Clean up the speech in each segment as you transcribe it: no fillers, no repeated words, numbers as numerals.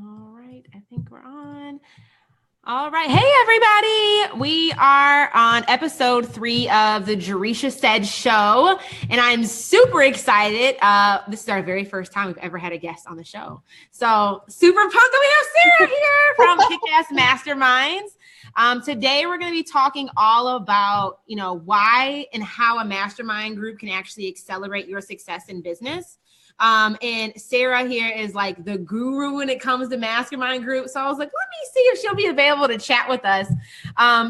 All right, I think we're on. All right. Hey, everybody. We are on episode 3 of the Jereshia Said Show, and I'm super excited. This is our very first time we've ever had a guest on the show. So super pumped that we have Sara here from Kickass Masterminds. Today, we're going to be talking all about, why and how a mastermind group can actually accelerate your success in business. And Sara here is like the guru when it comes to mastermind group. So I was like, let me see if she'll be available to chat with us.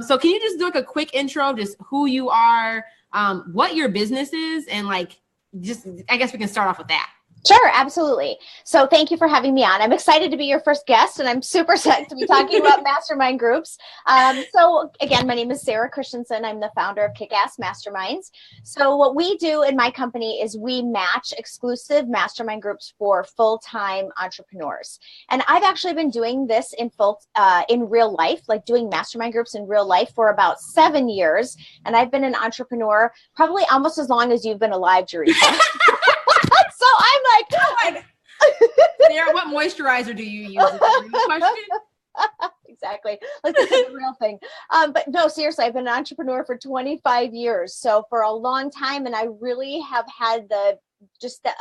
So can you just do like a quick intro of just who you are, what your business is, and I guess we can start off with that. Sure, absolutely. So thank you for having me on. I'm excited to be your first guest, and I'm super excited to be talking about mastermind groups. So again, my name is Sara Christensen. I'm the founder of Kickass Masterminds. So what we do in my company is we match exclusive mastermind groups for full-time entrepreneurs. And I've actually been doing this in real life, like doing mastermind groups in real life for about 7 years. And I've been an entrepreneur probably almost as long as you've been alive, Jereshia. So I'm like, Sara, what moisturizer do you use? Question? Exactly. Like this is a real thing. But no, seriously, I've been an entrepreneur for 25 years. So for a long time, and I really have had the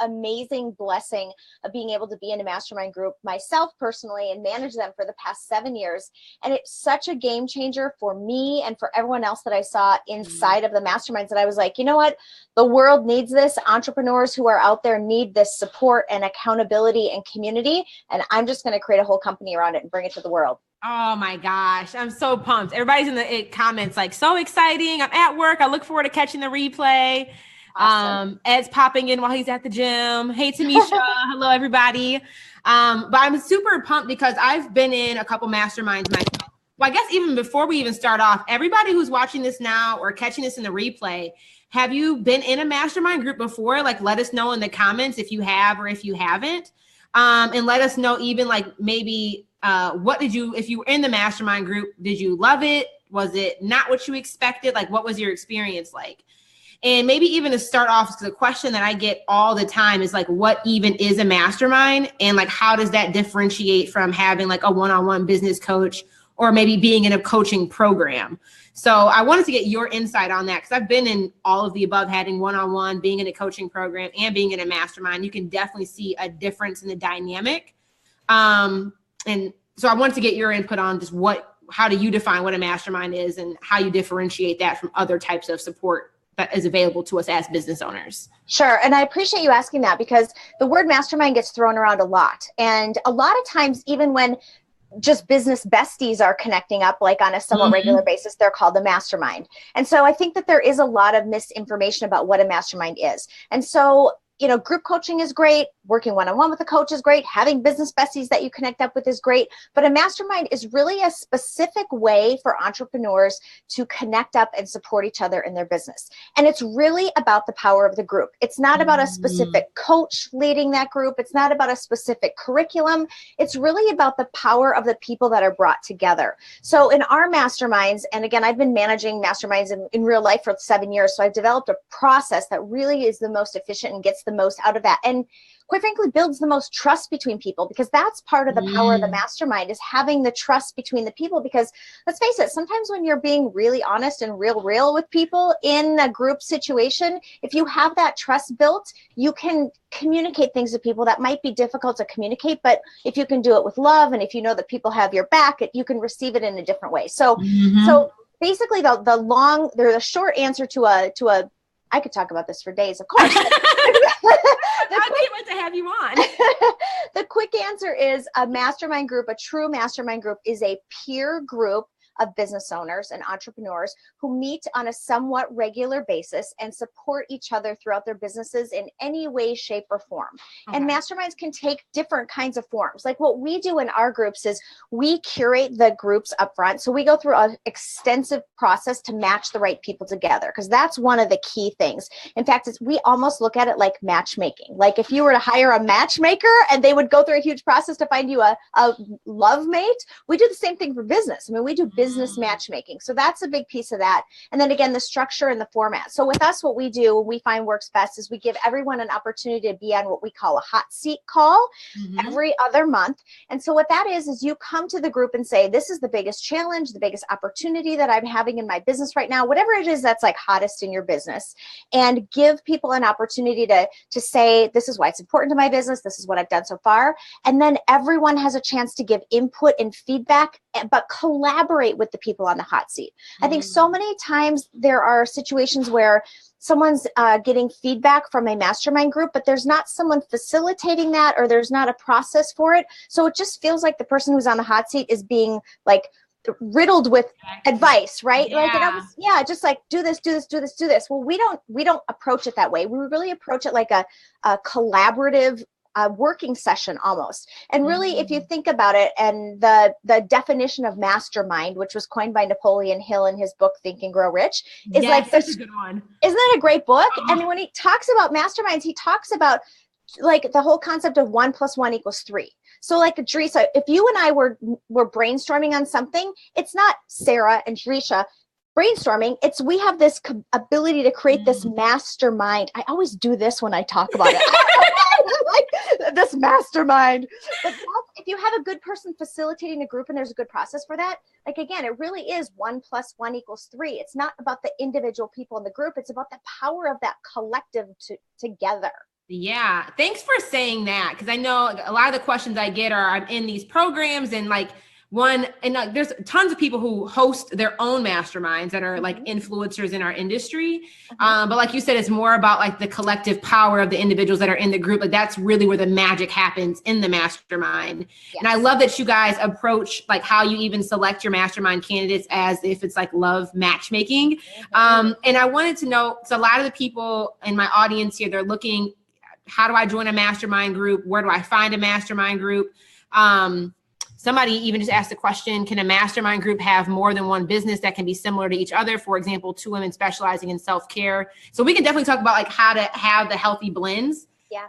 amazing blessing of being able to be in a mastermind group myself personally and manage them for the past 7 years. And it's such a game changer for me and for everyone else that I saw inside of the masterminds that I was like, you know what? The world needs this. Entrepreneurs who are out there need this support and accountability and community. And I'm just going to create a whole company around it and bring it to the world. Oh my gosh. I'm so pumped. Everybody's in the comments like, so exciting. I'm at work. I look forward to catching the replay. Awesome. Ed's popping in while he's at the gym. Hey, Tamisha. Hello, everybody. But I'm super pumped because I've been in a couple masterminds myself. Well, I guess even before we even start off, everybody who's watching this now or catching this in the replay, have you been in a mastermind group before? Like, let us know in the comments if you have or if you haven't. And let us know even like maybe if you were in the mastermind group, did you love it? Was it not what you expected? Like, what was your experience like? And maybe even to start off, the question that I get all the time is like, what even is a mastermind? And like, how does that differentiate from having like a one-on-one business coach or maybe being in a coaching program? So I wanted to get your insight on that because I've been in all of the above, having one-on-one, being in a coaching program and being in a mastermind. You can definitely see a difference in the dynamic. And so I wanted to get your input on just how do you define what a mastermind is and how you differentiate that from other types of support that is available to us as business owners. Sure. And I appreciate you asking that because the word mastermind gets thrown around a lot. And a lot of times, even when just business besties are connecting up like on a somewhat regular basis, they're called a mastermind. And so I think that there is a lot of misinformation about what a mastermind is. And so, group coaching is great. Working one-on-one with a coach is great. Having business besties that you connect up with is great. But a mastermind is really a specific way for entrepreneurs to connect up and support each other in their business. And it's really about the power of the group. It's not about a specific coach leading that group. It's not about a specific curriculum. It's really about the power of the people that are brought together. So in our masterminds, and again, I've been managing masterminds in real life for 7 years. So I've developed a process that really is the most efficient and gets the most out of that. And quite frankly, builds the most trust between people because that's part of the power of the mastermind is having the trust between the people. Because let's face it, sometimes when you're being really honest and real with people in a group situation, if you have that trust built, you can communicate things to people that might be difficult to communicate. But if you can do it with love and if you know that people have your back, you can receive it in a different way. So basically the short answer to a I could talk about this for days, of course. I can't wait to have you on. The quick answer is a mastermind group, a true mastermind group is a peer group of business owners and entrepreneurs who meet on a somewhat regular basis and support each other throughout their businesses in any way, shape, or form. Okay. And masterminds can take different kinds of forms. Like what we do in our groups is we curate the groups up front. So we go through an extensive process to match the right people together, because that's one of the key things. In fact, we almost look at it like matchmaking. Like if you were to hire a matchmaker and they would go through a huge process to find you a love mate, we do the same thing for business. I mean, we do business business matchmaking. So that's a big piece of that. And then again, the structure and the format. So with us, what we do, we find works best is we give everyone an opportunity to be on what we call a hot seat call every other month. And so what that is you come to the group and say, this is the biggest challenge, the biggest opportunity that I'm having in my business right now, whatever it is that's like hottest in your business, and give people an opportunity to say, this is why it's important to my business. This is what I've done so far. And then everyone has a chance to give input and feedback, but collaborate with the people on the hot seat. I think so many times there are situations where someone's getting feedback from a mastermind group, but there's not someone facilitating that, or there's not a process for it. So it just feels like the person who's on the hot seat is being like riddled with advice, right? Yeah. Like, and just like, do this, do this, do this, do this. Well, we don't approach it that way. We really approach it like a collaborative working session almost. And really, if you think about it, and the definition of mastermind, which was coined by Napoleon Hill in his book, Think and Grow Rich, is like this. That's a good one. Isn't that a great book? And when he talks about masterminds, he talks about like the whole concept of 1 + 1 = 3. So like Jereshia, if you and I were brainstorming on something, it's not Sara and Jereshia brainstorming, it's we have this ability to create this mastermind. I always do this when I talk about it. Like this mastermind. But if you have a good person facilitating a group and there's a good process for that, like again, it really is 1 + 1 = 3. It's not about the individual people in the group. It's about the power of that collective together. Yeah. Thanks for saying that. Cause I know a lot of the questions I get are I'm in these programs and like there's tons of people who host their own masterminds that are like influencers in our industry. But like you said, it's more about like the collective power of the individuals that are in the group. Like that's really where the magic happens in the mastermind. Yes. And I love that you guys approach like how you even select your mastermind candidates as if it's like love matchmaking. And I wanted to know, so a lot of the people in my audience here, they're looking, how do I join a mastermind group? Where do I find a mastermind group? Somebody even just asked the question, can a mastermind group have more than one business that can be similar to each other? For example, 2 women specializing in self-care. So we can definitely talk about like how to have the healthy blends. Yeah.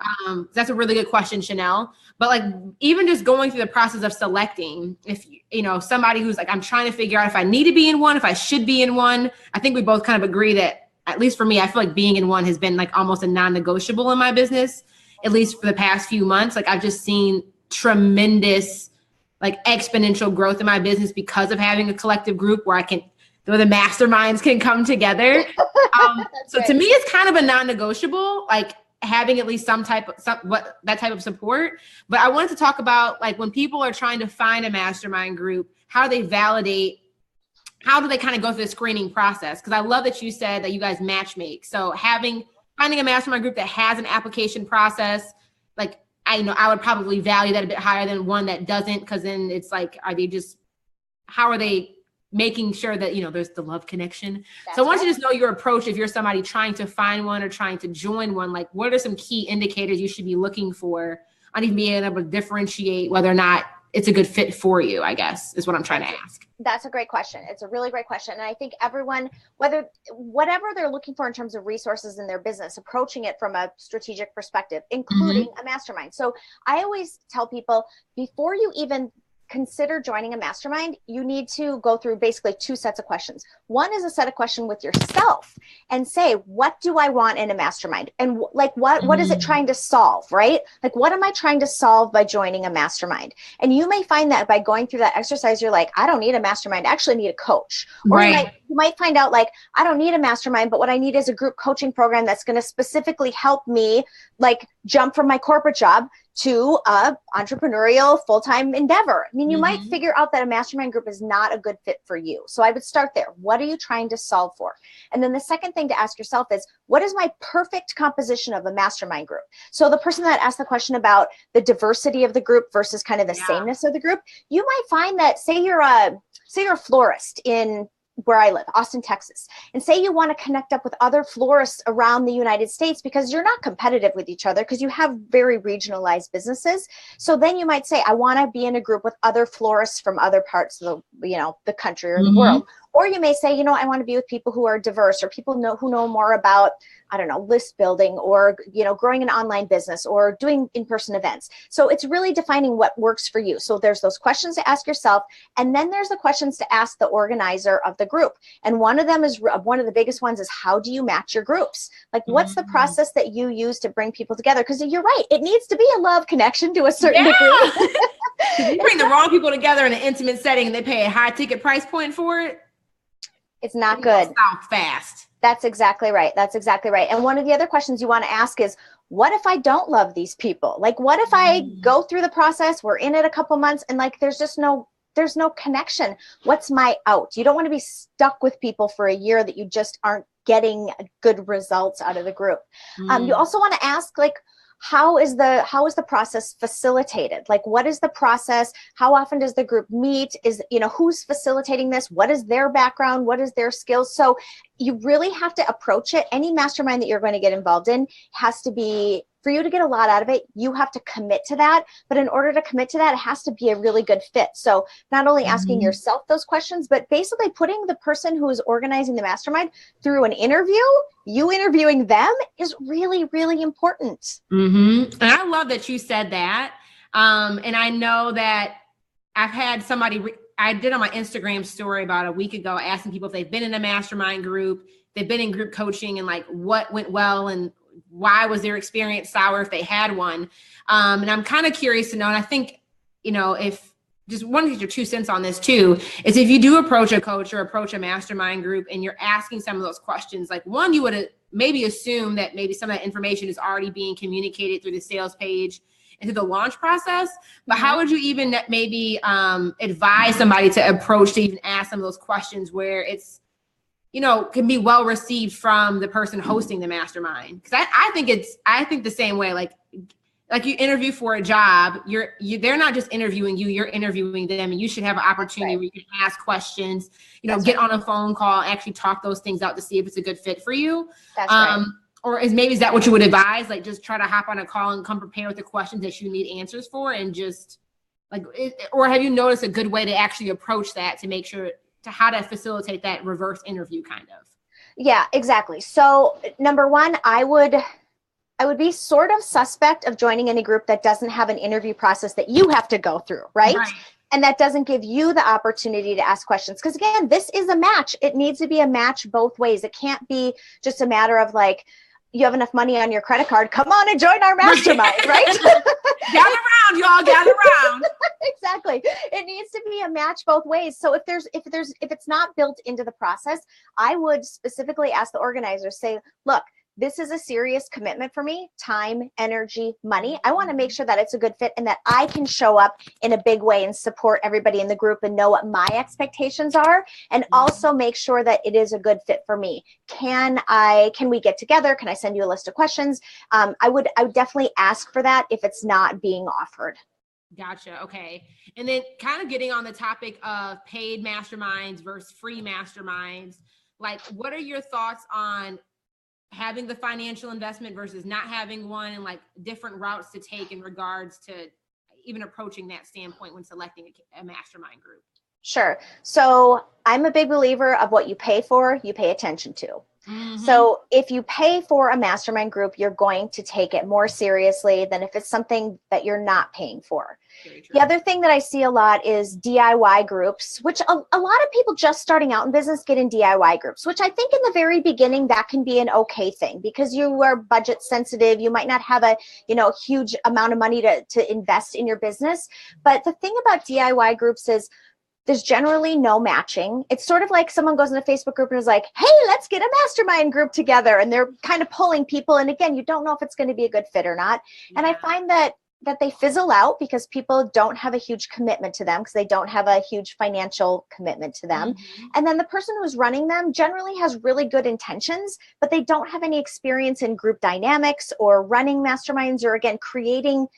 That's a really good question, Chanel. But like even just going through the process of selecting, if somebody who's like, I'm trying to figure out if I need to be in one, if I should be in one. I think we both kind of agree that, at least for me, I feel like being in one has been like almost a non-negotiable in my business, at least for the past few months. Like I've just seen tremendous like exponential growth in my business because of having a collective group where where the masterminds can come together. So to me, it's kind of a non-negotiable, like having at least that type of support. But I wanted to talk about like when people are trying to find a mastermind group, how do they kind of go through the screening process? Because I love that you said that you guys matchmake. So finding a mastermind group that has an application process, like I would probably value that a bit higher than one that doesn't, because then it's like, how are they making sure that, there's the love connection? So I want you to just know your approach if you're somebody trying to find one or trying to join one. Like, what are some key indicators you should be looking for on even being able to differentiate whether or not it's a good fit for you, I guess, is what I'm trying to ask. That's a great question. It's a really great question. And I think everyone, whatever they're looking for in terms of resources in their business, approaching it from a strategic perspective, including a mastermind. So I always tell people, before you even consider joining a mastermind, you need to go through basically 2 sets of questions. One is a set of questions with yourself and say, what do I want in a mastermind? And like, what is it trying to solve, right? Like, what am I trying to solve by joining a mastermind? And you may find that by going through that exercise, you're like, I don't need a mastermind. I actually need a coach. Or you might find out like, I don't need a mastermind, but what I need is a group coaching program that's going to specifically help me like jump from my corporate job to a entrepreneurial full-time endeavor. I mean, you might figure out that a mastermind group is not a good fit for you. So I would start there. What are you trying to solve for? And then the second thing to ask yourself is, what is my perfect composition of a mastermind group? So the person that asked the question about the diversity of the group versus kind of the sameness of the group, you might find that say you're a florist in where I live, Austin, Texas, and say you want to connect up with other florists around the United States because you're not competitive with each other because you have very regionalized businesses. So then you might say, I want to be in a group with other florists from other parts of the country or the world. Or you may say, I want to be with people who are diverse, or people who know more about, I don't know, list building, or, growing an online business, or doing in-person events. So it's really defining what works for you. So there's those questions to ask yourself, and then there's the questions to ask the organizer of the group. And one of the biggest ones is, how do you match your groups? Like, what's the process that you use to bring people together? Because you're right, it needs to be a love connection to a certain degree. You bring the wrong people together in an intimate setting and they pay a high ticket price point for it, it's not good. South fast. That's exactly right. That's exactly right. And one of the other questions you want to ask is, what if I don't love these people? Like, what if I go through the process, we're in it a couple months, and like, there's no connection? What's my out? You don't want to be stuck with people for a year that you just aren't getting good results out of the group. You also want to ask, like, how is the process facilitated? Like, what is the process? How often does the group meet? Who's facilitating this? What is their background? What is their skills? So you really have to approach it. Any mastermind that you're going to get involved in has to be, for you to get a lot out of it, you have to commit to that. But in order to commit to that, it has to be a really good fit. So not only asking yourself those questions, but basically putting the person who is organizing the mastermind through an interview, you interviewing them, is really, really important. And I love that you said that. And I know that I've had somebody, I did on my Instagram story about a week ago, asking people if they've been in a mastermind group, they've been in group coaching, and like what went well and why was their experience sour if they had one. And I'm kind of curious to know, and I think, if just one of your 2 cents on this too, is if you do approach a coach or approach a mastermind group and you're asking some of those questions, like, one, you would maybe assume that maybe some of that information is already being communicated through the sales page and through the launch process. But how would you even maybe advise somebody to approach, to even ask some of those questions where it's, can be well received from the person hosting the mastermind? Because I think the same way, like you interview for a job, they're not just interviewing you, you're interviewing them, and you should have an opportunity where you can ask questions, get on a phone call, actually talk those things out to see if it's a good fit for you. That's right. Or is that what you would advise? Like, just try to hop on a call and come prepared with the questions that you need answers for, and just or have you noticed a good way to actually approach that to make sure to how to facilitate that reverse interview kind of? Yeah, exactly. So number one, I would be sort of suspect of joining any group that doesn't have an interview process that you have to go through, right? And that doesn't give you the opportunity to ask questions. Because again, this is a match. It needs to be a match both ways. It can't be just a matter of like, you have enough money on your credit card, come on and join our mastermind, right? Gather around, y'all, gather around. Exactly. It needs to be a match both ways. So if it's not built into the process, I would specifically ask the organizer, say, look, this is a serious commitment for me, time, energy, money. I want to make sure that it's a good fit and that I can show up in a big way and support everybody in the group and know what my expectations are, and also make sure that it is a good fit for me. Can we get together? Can I send you a list of questions? I would definitely ask for that if it's not being offered. Gotcha. Okay. And then kind of getting on the topic of paid masterminds versus free masterminds, like, what are your thoughts on having the financial investment versus not having one, and like different routes to take in regards to even approaching that standpoint when selecting a mastermind group? Sure. So I'm a big believer of what you pay for, you pay attention to. So if you pay for a mastermind group, you're going to take it more seriously than if it's something that you're not paying for. The other thing that I see a lot is DIY groups, which a lot of people just starting out in business get in DIY groups, which I think in the very beginning, that can be an okay thing because you are budget sensitive. You might not have a huge amount of money to invest in your business. But the thing about DIY groups is there's generally no matching. It's sort of like someone goes in a Facebook group and is like, hey, let's get a mastermind group together. And they're kind of pulling people. And again, you don't know if it's going to be a good fit or not. Yeah. And I find that they fizzle out because people don't have a huge commitment to them because they don't have a huge financial commitment to them. And then the person who's running them generally has really good intentions, but they don't have any experience in group dynamics or running masterminds or, again, creating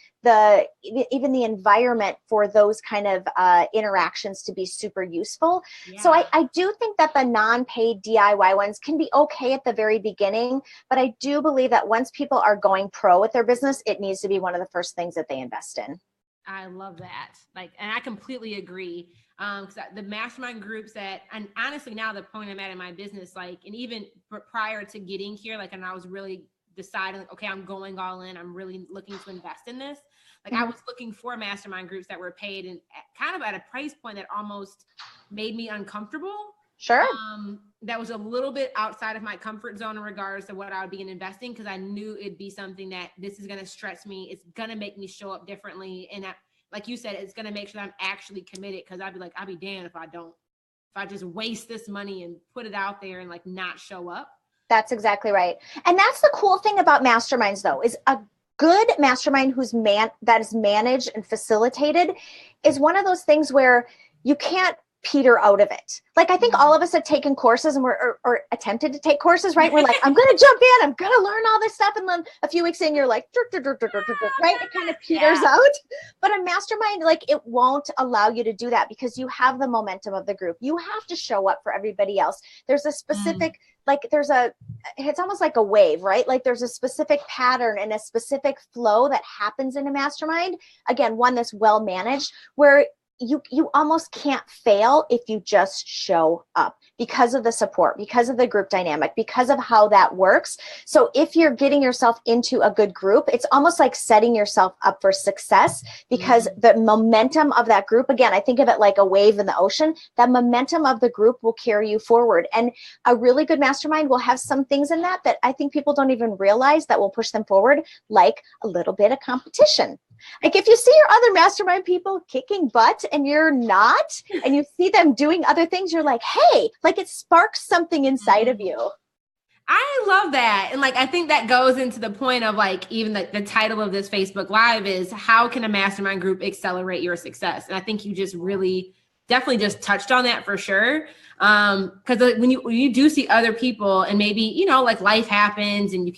even the environment for those kind of interactions to be super useful. Yeah. So I do think that the non-paid DIY ones can be okay at the very beginning, but I do believe that once people are going pro with their business, it needs to be one of the first things that they invest in. I love that. Like, and I completely agree. Because the mastermind groups and honestly, now the point I'm at in my business, like, and even prior to getting here, like, and I was really deciding, like, okay, I'm going all in. I'm really looking to invest in this. Like, I was looking for mastermind groups that were paid and kind of at a price point that almost made me uncomfortable. Sure. That was a little bit outside of my comfort zone in regards to what I would be in investing, because I knew it'd be something that this is going to stretch me. It's going to make me show up differently. And like you said, it's going to make sure that I'm actually committed, because I'd be like, I'll be damned if I just waste this money and put it out there and like not show up. That's exactly right. And that's the cool thing about masterminds, though, is a good mastermind that is managed and facilitated is one of those things where you can't peter out of it. Like, I think all of us have taken courses and or attempted to take courses, right? We're like, I'm going to jump in, I'm going to learn all this stuff. And then a few weeks in, you're like, right? It kind of peters out. But a mastermind, like, it won't allow you to do that, because you have the momentum of the group. You have to show up for everybody else. There's a specific, it's almost like a wave, right? Like, there's a specific pattern and a specific flow that happens in a mastermind. Again, one that's well managed, where you almost can't fail if you just show up, because of the support, because of the group dynamic, because of how that works. So if you're getting yourself into a good group, it's almost like setting yourself up for success, because the momentum of that group, again, I think of it like a wave in the ocean. That momentum of the group will carry you forward. And a really good mastermind will have some things in that I think people don't even realize that will push them forward, like a little bit of competition. Like, if you see your other mastermind people kicking butt and you're not, and you see them doing other things, you're like, hey, like, it sparks something inside of you. I love that. And like, I think that goes into the point of like, even the title of this Facebook Live is, how can a mastermind group accelerate your success? And I think you just really definitely just touched on that for sure. Because when you do see other people, and maybe, you know, like, life happens, and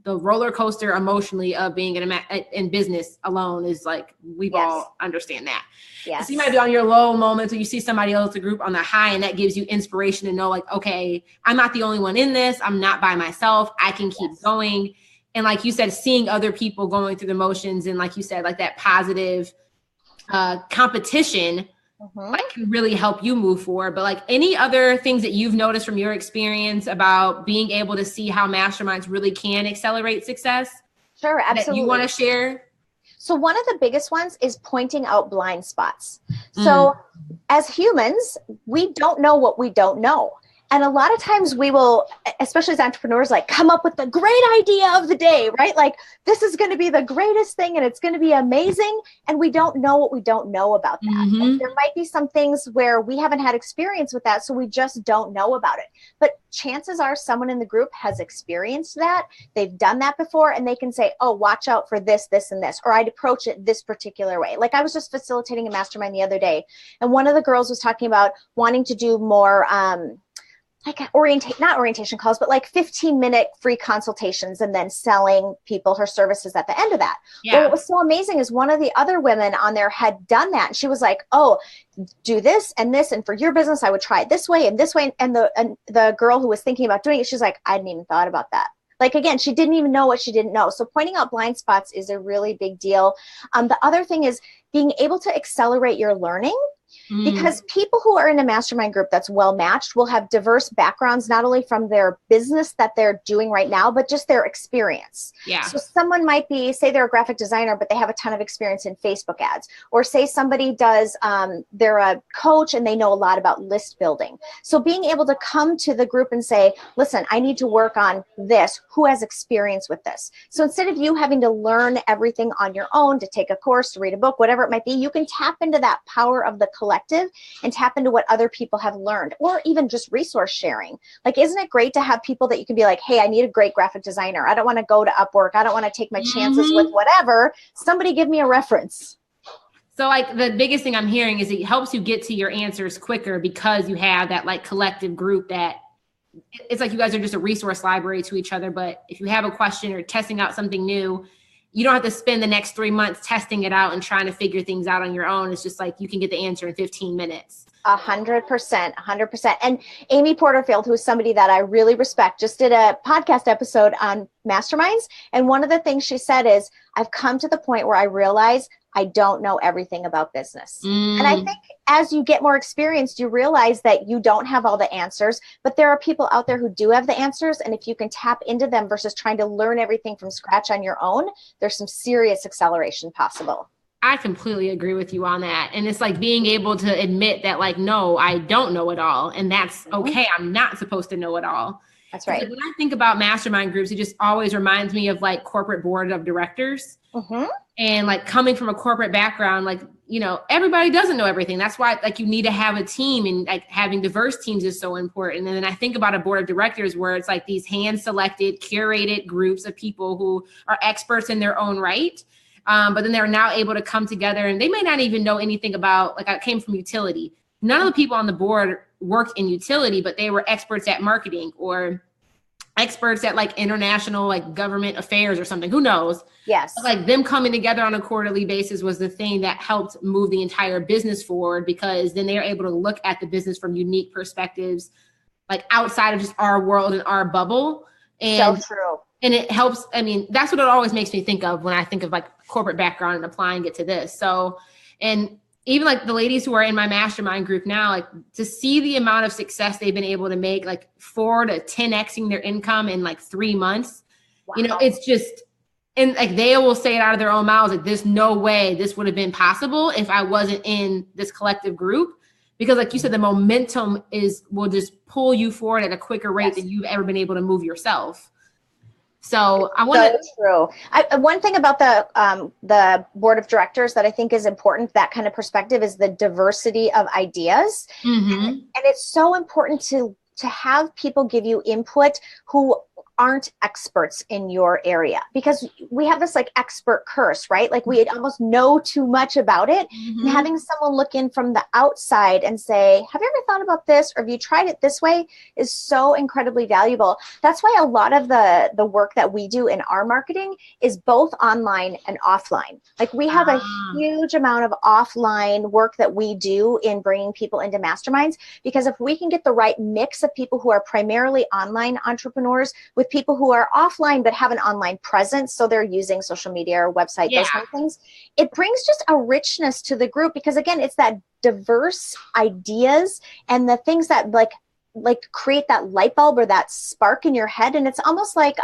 the roller coaster emotionally of being in business alone is like, we've all understand that. Yes. So you might be on your low moments, or you see somebody else, a group on the high, and that gives you inspiration to know, like, okay, I'm not the only one in this. I'm not by myself. I can keep going. And like you said, seeing other people going through the motions, and like you said, like that positive competition, like, can really help you move forward. But like, any other things that you've noticed from your experience about being able to see how masterminds really can accelerate success? Sure, absolutely. That you want to share? So one of the biggest ones is pointing out blind spots. So as humans, we don't know what we don't know. And a lot of times we will, especially as entrepreneurs, like, come up with the great idea of the day, right? Like, this is going to be the greatest thing and it's going to be amazing. And we don't know what we don't know about that. And there might be some things where we haven't had experience with that, so we just don't know about it. But chances are someone in the group has experienced that. They've done that before, and they can say, oh, watch out for this, this, and this, or I'd approach it this particular way. Like, I was just facilitating a mastermind the other day, and one of the girls was talking about wanting to do more, like, not orientation calls, but like 15-minute free consultations, and then selling people her services at the end of that. Well, what was so amazing is one of the other women on there had done that. And she was like, oh, do this and this. And for your business, I would try it this way and this way. And the girl who was thinking about doing it, she's like, I hadn't even thought about that. Like, again, she didn't even know what she didn't know. So pointing out blind spots is a really big deal. The other thing is being able to accelerate your learning. Because people who are in a mastermind group that's well matched will have diverse backgrounds, not only from their business that they're doing right now, but just their experience. So someone might be, say they're a graphic designer, but they have a ton of experience in Facebook ads. Or say somebody does, they're a coach and they know a lot about list building. So being able to come to the group and say, listen, I need to work on this. Who has experience with this? So instead of you having to learn everything on your own, to take a course, to read a book, whatever it might be, you can tap into that power of the collective and tap into what other people have learned, or even just resource sharing. Like, isn't it great to have people that you can be like, hey, I need a great graphic designer. I don't want to go to Upwork. I don't want to take my chances with whatever. Somebody give me a reference. So like, the biggest thing I'm hearing is it helps you get to your answers quicker, because you have that like collective group that it's like you guys are just a resource library to each other. But if you have a question or testing out something new, you don't have to spend the next 3 months testing it out and trying to figure things out on your own. It's just like, you can get the answer in 15 minutes. 100%, 100%. And Amy Porterfield, who's somebody that I really respect, just did a podcast episode on masterminds. And one of the things she said is, I've come to the point where I realize I don't know everything about business. And I think as you get more experienced, you realize that you don't have all the answers, but there are people out there who do have the answers. And if you can tap into them versus trying to learn everything from scratch on your own, there's some serious acceleration possible. I completely agree with you on that. And it's like being able to admit that, like, no, I don't know it all. And that's okay. I'm not supposed to know it all. That's right. Like, when I think about mastermind groups, it just always reminds me of like corporate board of directors. And like coming from a corporate background, like, you know, everybody doesn't know everything. That's why like you need to have a team, and like having diverse teams is so important. And then I think about a board of directors where it's like these hand-selected, curated groups of people who are experts in their own right. But then they're now able to come together, and they may not even know anything about, like, I came from utility. None of the people on the board worked in utility, but they were experts at marketing or experts at like international, like government affairs or something, who knows? Yes. But, like, them coming together on a quarterly basis was the thing that helped move the entire business forward, because then they are able to look at the business from unique perspectives, like outside of just our world and our bubble. And so true. And it helps. I mean, that's what it always makes me think of when I think of like corporate background and applying it to this. So, and even like the ladies who are in my mastermind group now, like to see the amount of success they've been able to make, like 4 to 10xing their income in like 3 months, you know, it's just, and like they will say it out of their own mouths, like there's no way this would have been possible if I wasn't in this collective group. Because like you said, the momentum will just pull you forward at a quicker rate than you've ever been able to move yourself. So I want to. So true. One thing about the board of directors that I think is important, that kind of perspective, is the diversity of ideas, and it's so important to have people give you input who aren't experts in your area, because we have this like expert curse, right? Like we almost know too much about it. And having someone look in from the outside and say, have you ever thought about this? Or have you tried it this way? Is so incredibly valuable. That's why a lot of the work that we do in our marketing is both online and offline. Like we have a huge amount of offline work that we do in bringing people into masterminds, because if we can get the right mix of people who are primarily online entrepreneurs with people who are offline but have an online presence, so they're using social media or website, those kind of things, it brings just a richness to the group, because again, it's that diverse ideas and the things that like create that light bulb or that spark in your head. And it's almost like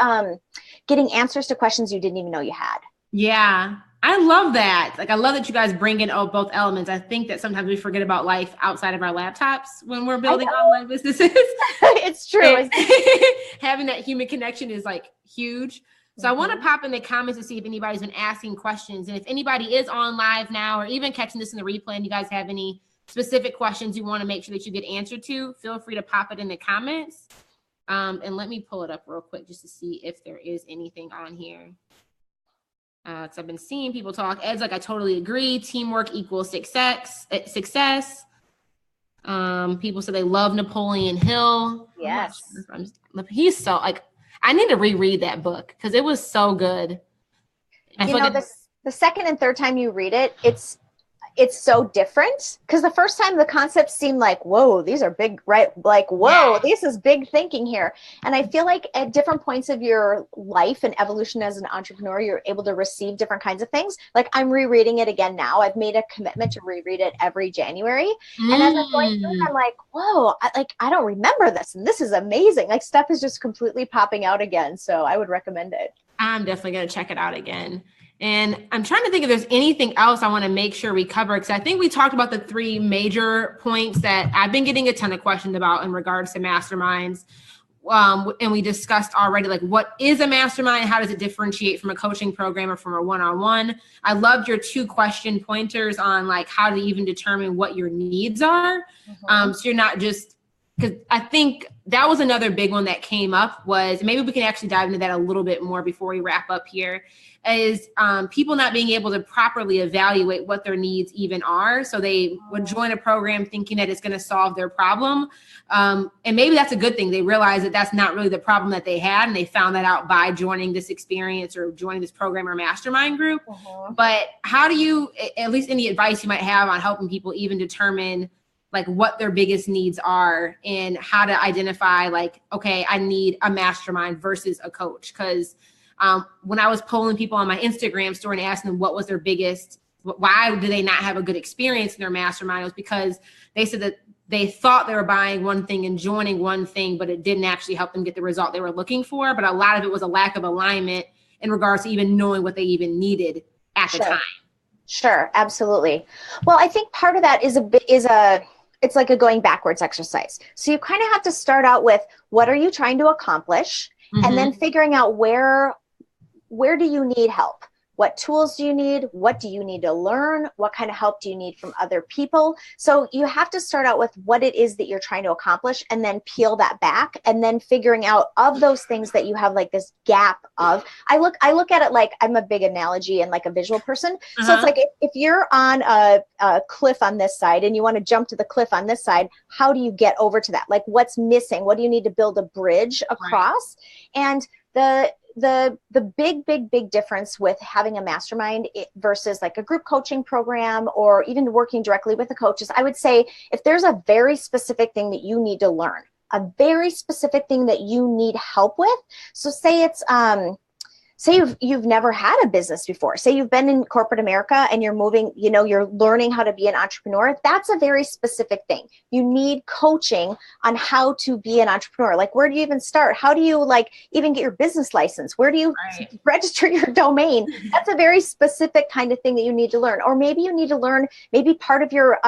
getting answers to questions you didn't even know you had. Yeah, I love that. Like, I love that you guys bring in both elements. I think that sometimes we forget about life outside of our laptops when we're building online businesses. It's true. Having that human connection is like huge. So I want to pop in the comments to see if anybody's been asking questions. And if anybody is on live now, or even catching this in the replay, and you guys have any specific questions you want to make sure that you get answered to, feel free to pop it in the comments. And let me pull it up real quick just to see if there is anything on here. Because I've been seeing people talk. Ed's like, I totally agree. Teamwork equals success. People say they love Napoleon Hill. Yes. He's so like, I need to reread that book because it was so good. The second and third time you read it, it's so different, because the first time the concepts seem like, whoa, these are big, right? Like, whoa, this is big thinking here. And I feel like at different points of your life and evolution as an entrepreneur, you're able to receive different kinds of things. Like, I'm rereading it again now. I've made a commitment to reread it every January. And as I'm going through it, I'm like, whoa, I don't remember this. And this is amazing. Like, stuff is just completely popping out again. So I would recommend it. I'm definitely going to check it out again. And I'm trying to think if there's anything else I want to make sure we cover, because I think we talked about the 3 major points that I've been getting a ton of questions about in regards to masterminds. And we discussed already, like, what is a mastermind? How does it differentiate from a coaching program or from a one-on-one? I loved your 2 question pointers on like how to even determine what your needs are. So you're not just, because I think that was another big one that came up, was maybe we can actually dive into that a little bit more before we wrap up here, is people not being able to properly evaluate what their needs even are. So they would join a program thinking that it's going to solve their problem. And maybe that's a good thing. They realize that that's not really the problem that they had. And they found that out by joining this experience or joining this program or mastermind group. But how do you, at least any advice you might have on helping people even determine like what their biggest needs are and how to identify like, okay, I need a mastermind versus a coach. Because when I was polling people on my Instagram story and asking them what was their biggest, why do they not have a good experience in their mastermind, it was because they said that they thought they were buying one thing and joining one thing, but it didn't actually help them get the result they were looking for. But a lot of it was a lack of alignment in regards to even knowing what they even needed at the time. Sure, absolutely. Well, I think part of that it's like a going backwards exercise. So you kind of have to start out with what are you trying to accomplish, and then figuring out where do you need help? What tools do you need? What do you need to learn? What kind of help do you need from other people? So you have to start out with what it is that you're trying to accomplish and then peel that back, and then figuring out of those things that you have like this gap of. I look at it like I'm a big analogy and like a visual person. So it's like if you're on a cliff on this side and you want to jump to the cliff on this side, how do you get over to that? Like what's missing? What do you need to build a bridge across? And the big difference with having a mastermind versus like a group coaching program or even working directly with a coach is, I would say, if there's a very specific thing that you need to learn, a very specific thing that you need help with. So say it's say you've never had a business before. Say you've been in corporate America and you're moving, you're learning how to be an entrepreneur. That's a very specific thing. You need coaching on how to be an entrepreneur. Like, where do you even start? How do you like even get your business license? Where do you register your domain? That's a very specific kind of thing that you need to learn. Or maybe you need to learn, maybe part of your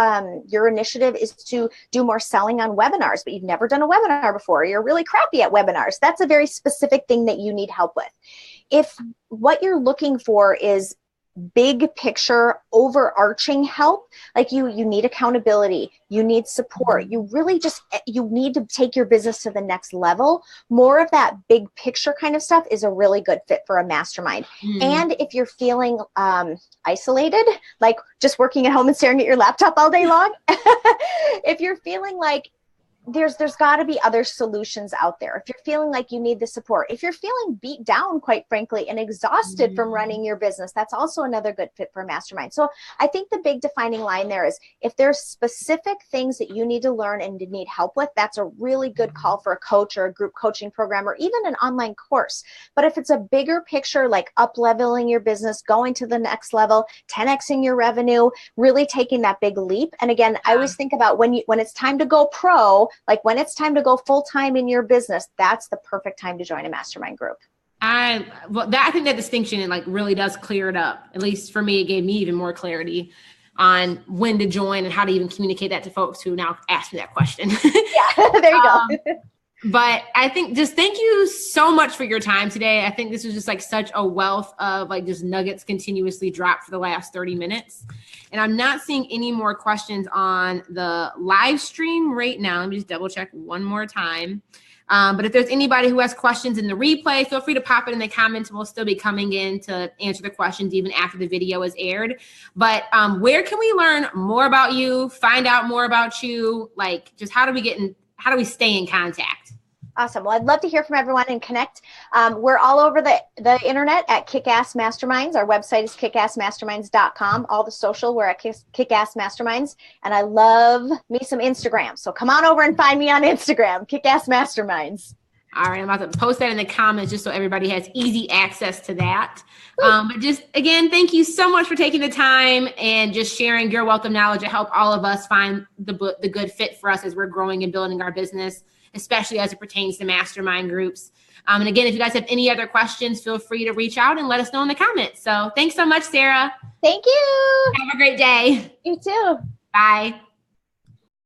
initiative is to do more selling on webinars, but you've never done a webinar before. You're really crappy at webinars. That's a very specific thing that you need help with. If what you're looking for is big picture, overarching help, like you need accountability, you need support, you need to take your business to the next level, more of that big picture kind of stuff is a really good fit for a mastermind. And if you're feeling isolated, like just working at home and staring at your laptop all day long, if you're feeling like there's got to be other solutions out there. If you're feeling like you need the support, if you're feeling beat down, quite frankly, and exhausted from running your business, that's also another good fit for a mastermind. So I think the big defining line there is if there's specific things that you need to learn and need help with, that's a really good call for a coach or a group coaching program or even an online course. But if it's a bigger picture, like up-leveling your business, going to the next level, 10xing your revenue, really taking that big leap. And again, I always think about when it's time to go pro, like when it's time to go full-time in your business, that's the perfect time to join a mastermind group. I think that distinction like really does clear it up. At least for me, it gave me even more clarity on when to join and how to even communicate that to folks who now ask me that question. Yeah, there you go. But I think just thank you so much for your time today. I think this was just like such a wealth of like just nuggets continuously dropped for the last 30 minutes. And I'm not seeing any more questions on the live stream right now. Let me just double check one more time. But if there's anybody who has questions in the replay, feel free to pop it in the comments. We'll still be coming in to answer the questions even after the video is aired. But where can we learn more about you, find out more about you? Like just how do we stay in contact? Awesome. Well, I'd love to hear from everyone and connect. We're all over the internet at Kickass Masterminds. Our website is kickassmasterminds.com. All the social, we're at Kickass Masterminds. And I love me some Instagram. So come on over and find me on Instagram, Kickass Masterminds. All right, I'm about to post that in the comments just so everybody has easy access to that. But just, again, thank you so much for taking the time and just sharing your wealth of knowledge to help all of us find the good fit for us as we're growing and building our business, especially as it pertains to mastermind groups. And again, if you guys have any other questions, feel free to reach out and let us know in the comments. So thanks so much, Sara. Thank you. Have a great day. You too. Bye.